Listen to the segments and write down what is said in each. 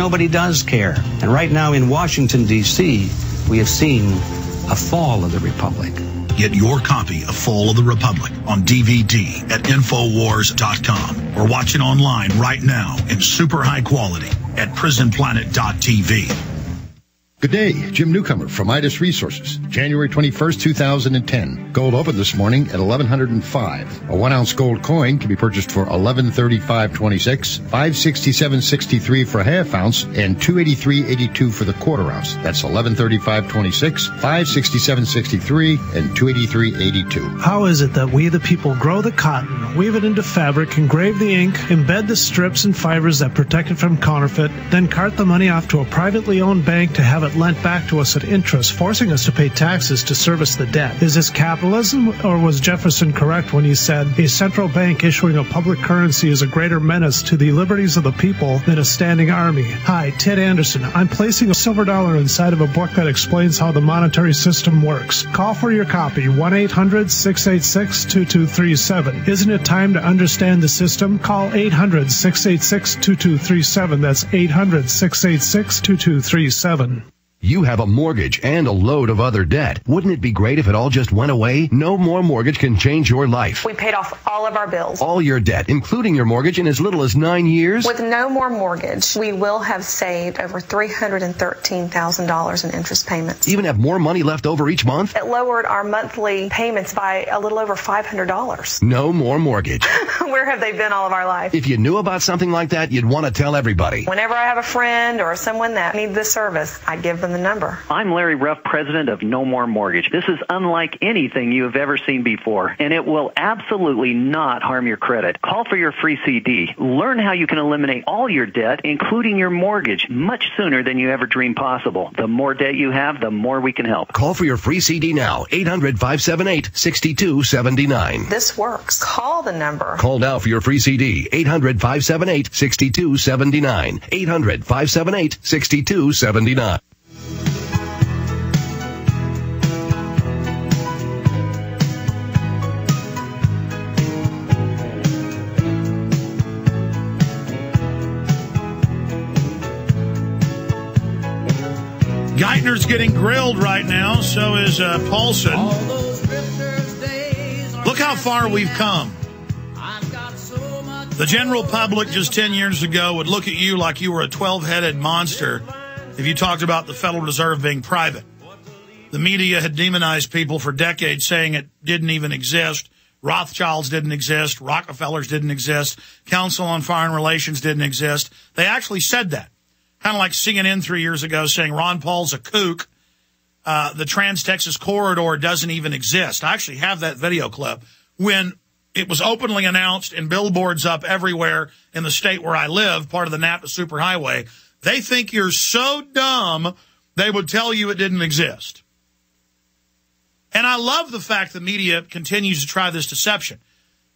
nobody does care. And right now in Washington, D.C., we have seen a fall of the Republic. Get your copy of Fall of the Republic on DVD at Infowars.com or watch it online right now in super high quality at PrisonPlanet.tv. Good day, Jim Newcomer from Midas Resources. January 21st, 2010. Gold opened this morning at 1105. A 1-ounce gold coin can be purchased for 1135.26, 567.63 for a half ounce, and 283.82 for the quarter ounce. That's 1135.26, 567.63, and 283.82. How is it that we the people grow the cotton, weave it into fabric, engrave the ink, embed the strips and fibers that protect it from counterfeit, then cart the money off to a privately owned bank to have it lent back to us at interest, forcing us to pay taxes to service the debt? Is this capitalism, or was Jefferson correct when he said a central bank issuing a public currency is a greater menace to the liberties of the people than a standing army? Hi, Ted Anderson. I'm placing a silver dollar inside of a book that explains how the monetary system works. Call for your copy, 1-800-686-2237. Isn't it time to understand the system? Call 800-686-2237. That's 800-686-2237. You have a mortgage and a load of other debt. Wouldn't it be great if it all just went away? No More Mortgage can change your life. We paid off all of our bills. All your debt, including your mortgage, in as little as 9 years? With No More Mortgage, we will have saved over $313,000 in interest payments. Even have more money left over each month? It lowered our monthly payments by a little over $500. No More Mortgage. Where have they been all of our life? If you knew about something like that, you'd want to tell everybody. Whenever I have a friend or someone that needs this service, I give them the number. I'm Larry Ruff, president of No More Mortgage. This is unlike anything you have ever seen before, and it will absolutely not harm your credit. Call for your free CD. Learn how you can eliminate all your debt, including your mortgage, much sooner than you ever dreamed possible. The more debt you have, the more we can help. Call for your free CD now, 800-578-6279. This works. Call the number. Call now for your free CD, 800-578-6279. 800-578-6279. Geithner's getting grilled right now, so is Paulson. Look how far we've come. The general public just 10 years ago would look at you like you were a 12-headed monster if you talked about the Federal Reserve being private. The media had demonized people for decades, saying it didn't even exist. Rothschilds didn't exist. Rockefellers didn't exist. Council on Foreign Relations didn't exist. They actually said that. Kind of like CNN 3 years ago saying Ron Paul's a kook. The Trans-Texas Corridor doesn't even exist. I actually have that video clip when it was openly announced and billboards up everywhere in the state where I live, part of the Napa Superhighway. They think you're so dumb, they would tell you it didn't exist. And I love the fact the media continues to try this deception.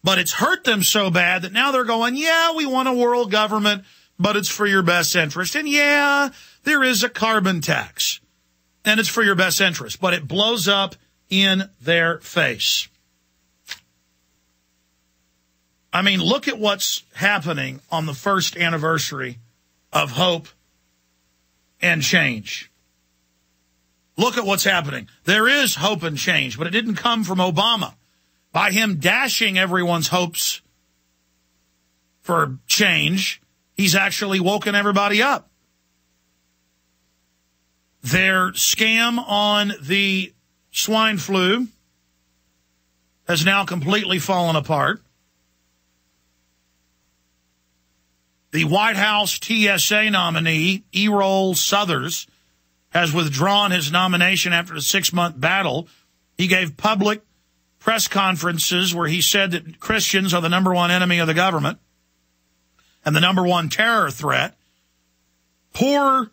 But it's hurt them so bad that now they're going, yeah, we want a world government, but it's for your best interest. And yeah, there is a carbon tax, and it's for your best interest, but it blows up in their face. I mean, look at what's happening on the first anniversary of Hope and Change. Look at what's happening. There is hope and change, but it didn't come from Obama. By him dashing everyone's hopes for change, he's actually woken everybody up. Their scam on the swine flu has now completely fallen apart. The White House TSA nominee, Errol Southers, has withdrawn his nomination after a 6-month battle. He gave public press conferences where he said that Christians are the number one enemy of the government and the number one terror threat. Poor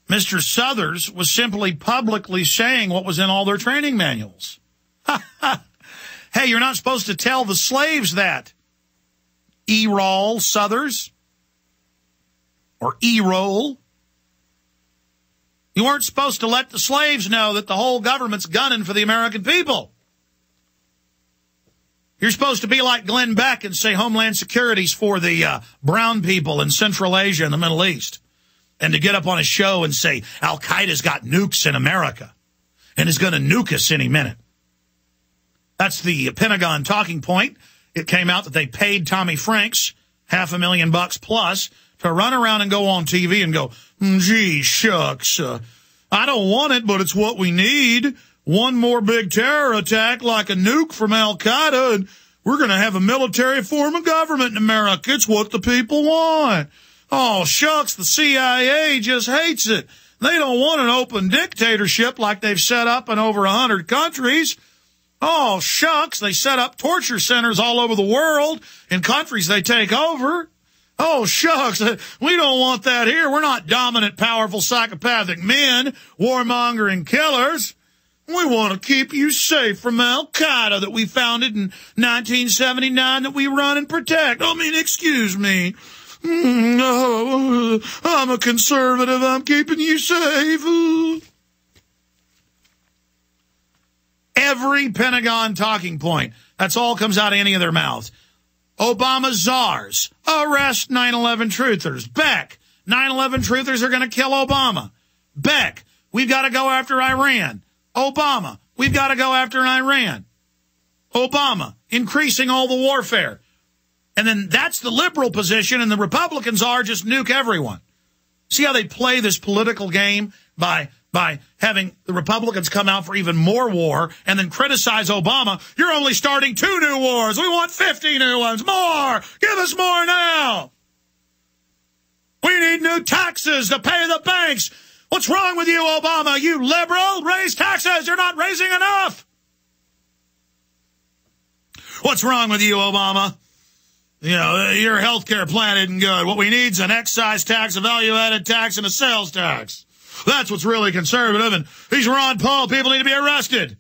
Mr. Southers was simply publicly saying what was in all their training manuals. Hey, you're not supposed to tell the slaves that. Errol Southers or Errol. You weren't supposed to let the slaves know that the whole government's gunning for the American people. You're supposed to be like Glenn Beck and say Homeland Security's for the brown people in Central Asia and the Middle East. And to get up on a show and say Al-Qaeda's got nukes in America and is going to nuke us any minute. That's the Pentagon talking point. It came out that they paid Tommy Franks $500,000 plus to run around and go on TV and go, gee, shucks, I don't want it, but it's what we need. One more big terror attack like a nuke from Al-Qaeda, and we're going to have a military form of government in America. It's what the people want. Oh, shucks, the CIA just hates it. They don't want an open dictatorship like they've set up in over 100 countries. Oh, shucks, they set up torture centers all over the world in countries they take over. Oh, shucks, we don't want that here. We're not dominant, powerful, psychopathic men, warmongering killers. We want to keep you safe from Al-Qaeda that we founded in 1979 that we run and protect. I mean, excuse me. No, I'm a conservative. I'm keeping you safe. Every Pentagon talking point. That's all comes out of any of their mouths. Obama czars. Arrest 9/11 truthers. Beck. 9/11 truthers are going to kill Obama. Beck. We've got to go after Iran. Obama. We've got to go after Iran. Obama. Increasing all the warfare. And then that's the liberal position, and the Republicans are just nuke everyone. See how they play this political game by having the Republicans come out for even more war and then criticize Obama. You're only starting 2 new wars. We want 50 new ones. More. Give us more now. We need new taxes to pay the banks. What's wrong with you, Obama? You liberal? Raise taxes. You're not raising enough. What's wrong with you, Obama? You know, your health care plan isn't good. What we need is an excise tax, a value-added tax, and a sales tax. That's what's really conservative, and these Ron Paul people need to be arrested.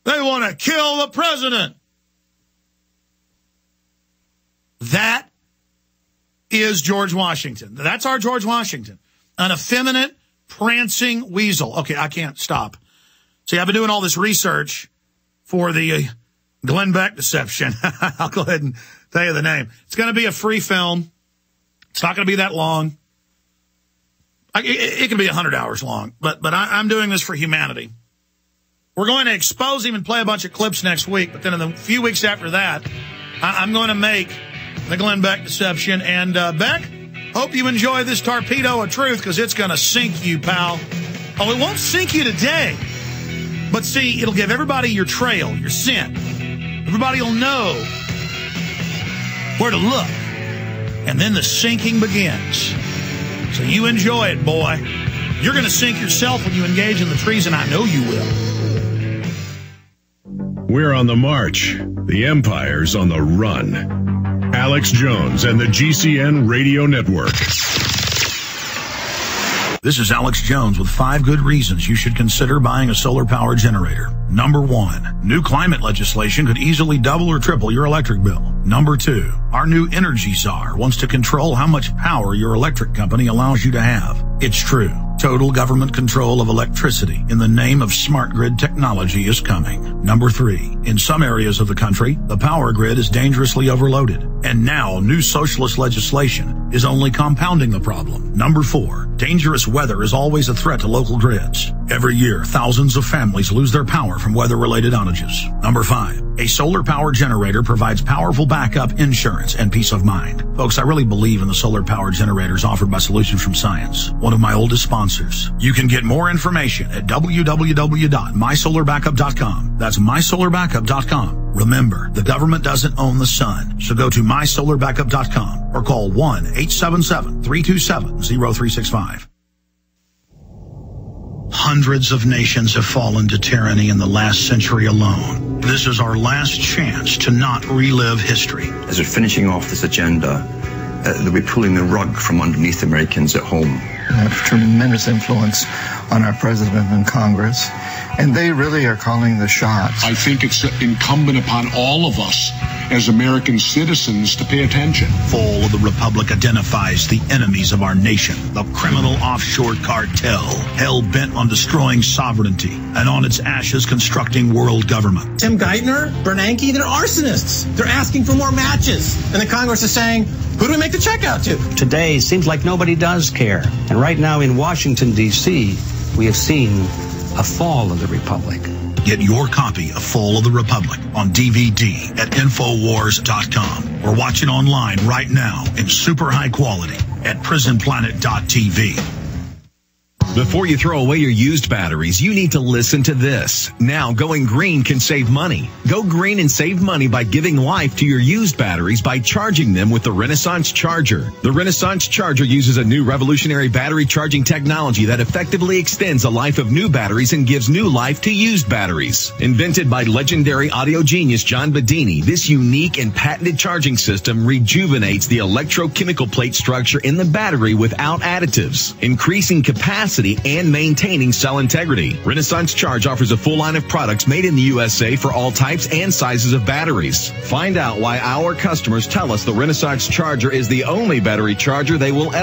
They want to kill the president. That is George Washington. That's our George Washington. An effeminate, prancing weasel. Okay, I can't stop. See, I've been doing all this research for the Glenn Beck deception. I'll go ahead and tell you the name. It's going to be a free film. It's not going to be that long. It can be 100 hours long, but I'm doing this for humanity. We're going to expose him and play a bunch of clips next week, but then in the few weeks after that, I'm going to make the Glenn Beck deception. And Beck, hope you enjoy this torpedo of truth, because it's going to sink you, pal. Oh, it won't sink you today. But see, it'll give everybody your trail, your scent. Everybody will know where to look. And then the sinking begins. So you enjoy it, boy. You're going to sink yourself when you engage in the treason. I know you will. We're on the march. The empire's on the run. Alex Jones and the GCN Radio Network. This is Alex Jones with 5 good reasons you should consider buying a solar power generator. Number 1, new climate legislation could easily double or triple your electric bill. Number 2, our new energy czar wants to control how much power your electric company allows you to have. It's true. Total government control of electricity in the name of smart grid technology is coming. Number 3, in some areas of the country, the power grid is dangerously overloaded. And now new socialist legislation is only compounding the problem. Number 4, dangerous weather is always a threat to local grids. Every year, thousands of families lose their power from weather-related outages. Number 5, a solar power generator provides powerful backup insurance and peace of mind. Folks, I really believe in the solar power generators offered by Solutions from Science, one of my oldest sponsors. You can get more information at www.mysolarbackup.com. That's mysolarbackup.com. Remember, the government doesn't own the sun, so go to mysolarbackup.com or call 1-877-327-0365. Hundreds of nations have fallen to tyranny in the last century alone. This is our last chance to not relive history. As we're finishing off this agenda, that we're pulling the rug from underneath Americans at home. have tremendous influence on our president and Congress, and they really are calling the shots. I think it's incumbent upon all of us as American citizens to pay attention. Fall of the Republic identifies the enemies of our nation, the criminal offshore cartel, hell-bent on destroying sovereignty and on its ashes constructing world government. Tim Geithner, Bernanke, they're arsonists. They're asking for more matches. And the Congress is saying, who do we make the check out to? Today seems like nobody does care. And right now in Washington, D.C., we have seen a fall of the Republic. Get your copy of Fall of the Republic on DVD at Infowars.com or watch it online right now in super high quality at PrisonPlanet.tv. Before you throw away your used batteries, you need to listen to this. Now, going green can save money. Go green and save money by giving life to your used batteries by charging them with the Renaissance Charger. The Renaissance Charger uses a new revolutionary battery charging technology that effectively extends the life of new batteries and gives new life to used batteries. Invented by legendary audio genius John Bedini, this unique and patented charging system rejuvenates the electrochemical plate structure in the battery without additives, increasing capacity and maintaining cell integrity. Renaissance Charge offers a full line of products made in the USA for all types and sizes of batteries. Find out why our customers tell us the Renaissance Charger is the only battery charger they will ever